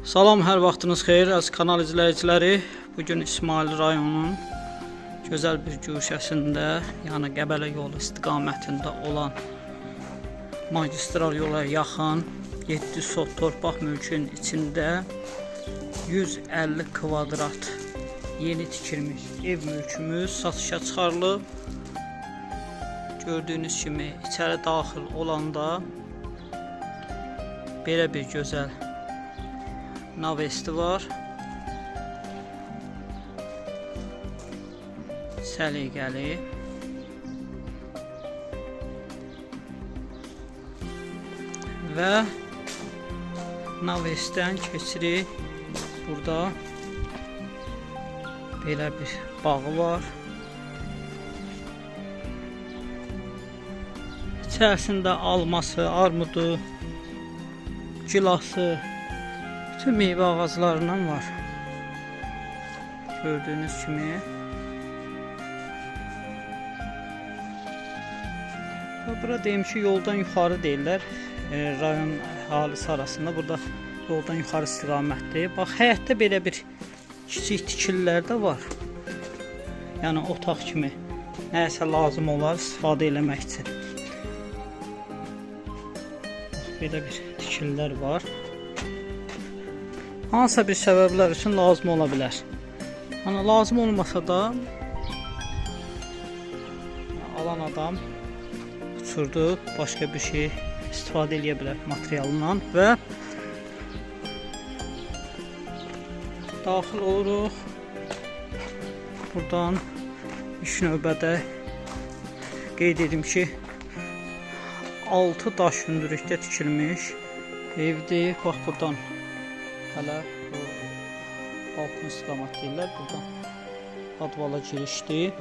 Salam, hər vaxtınız xeyir əziz kanal izləyiciləri. Bugün İsmail rayonunun gözəl bir güşəsində, yəni Qəbələ yolu istiqamətində olan magistral yola yaxın 7 sot torpaq mülkün içində 150 kvadrat yeni tikilmiş ev mülkümüz satışa çıxarılıb. Gördüyünüz kimi içəri daxil olanda belə bir gözəl navesti var. Səliqəli. Və navestdən keçirik. Burada belə bir bağı var. İçərisində alması, armudu, gilası, bütün meyvə ağaclarından var. Gördüyünüz kimi. Bura deyim ki, yoldan yuxarı deyirlər. Rayon əhalisi arasında burada yoldan yuxarı istiqamətdir. Bax, həyətdə belə bir kiçik tikililər də var. Yəni otaq kimi nəsə lazım olar istifadə eləmək üçün. Bax, belə bir tikililər var. Hansısa bir səbəblər üçün lazım ola bilər. Hani lazım olmasa da alan adam uçurdu, başqa bir şey istifadə edə bilər materialından və daxil oluruq. Buradan ilk növbədə qeyd edim ki, 6 daş hündürlükdə tikilmiş evdir. Bax, buradan hələ bu balkon istiqamət deyirlər. Buradan advala girişdir.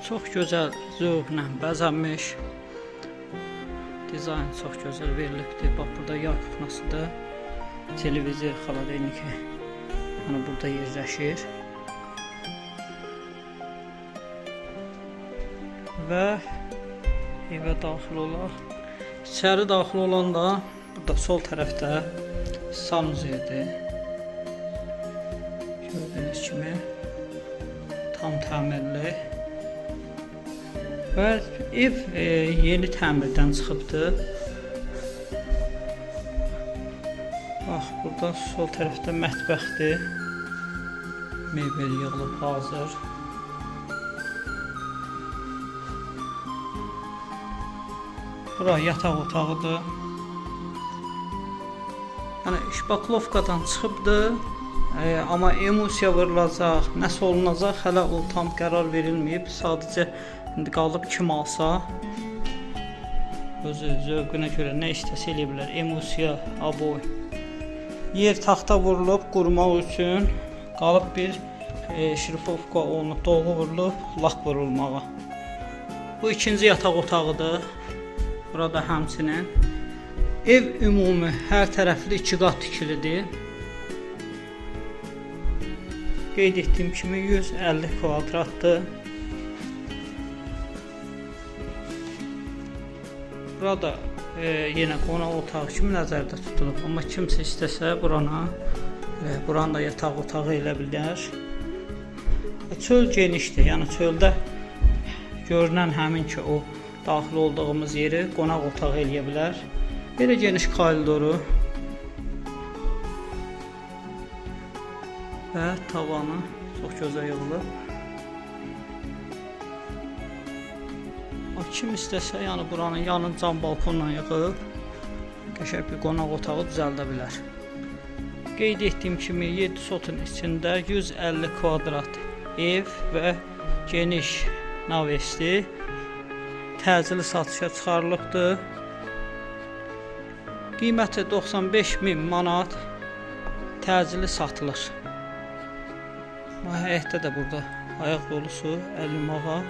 Çox gözəl zövqlə bəzənmiş. Dizayn çox gözəl verilibdir. Bax, burada yay kuxnasıdır. Televizor, xaladelniki yəni burada yerləşir. Və evə daxil olaq. İçəri daxil olanda burada sol tərəfdə sanuzeldir. Gördüyünüz kimi tam təmirli. Və ev yeni təmirdən çıxıbdır. Bax, burada sol tərəfdə mətbəxdir. Mebel yığılıb hazır. Bura yataq otağıdır. Yəni şpaklovkadan çıxıbdır. Amma emulsiya vurulacaq, nəsə olunacaq, hələ o tam qərar verilməyib. Sadəcə indi qalıb kim alsa özü zövqünə görə nə istəsə eləyə bilər. Emulsiya, aboy. Yer taxta vurulub qurumaq üçün, qalıb bir şrifovka olunub, dolğu vurulub, lak vurulmağa. Bu ikinci yataq otağıdır. Burada həmçinin ev ümumi hər tərəfli 2 qat tikilidir. Qeyd etdiyim kimi 150 kvadratdır. Burada yenə qonaq otağı kimi nəzərdə tutulub. Amma kimsə istəsə buranı da yataq otağı elə bilər. Çöl genişdir. Yəni çöldə görünən həmin ki o daxil olduğumuz yeri qonaq otağı eləyə bilər. Belə geniş koridoru və tavanı çox gözəl yığılıb. Kim istəsə, yəni buranın yanını cam balkonla yığıb qəşəng bir qonaq otağı düzəldə bilər. Qeyd etdiyim kimi 7 sotun içində 150 kvadrat ev və geniş navesti təcili satışa çıxarılıbdır. Qiyməti 95.000 manat təcili satılır. Həyətdə də burada ayaq dolusu, əl yumağa,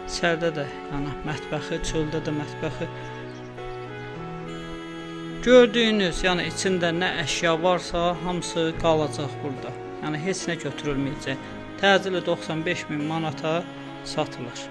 içəridə də yəni mətbəxi, çöldə də mətbəxi. Gördüyünüz, yəni içində nə əşya varsa hamısı qalacaq burada. Yəni heç nə götürülməyəcək. Təcili 95.000 manata satılır.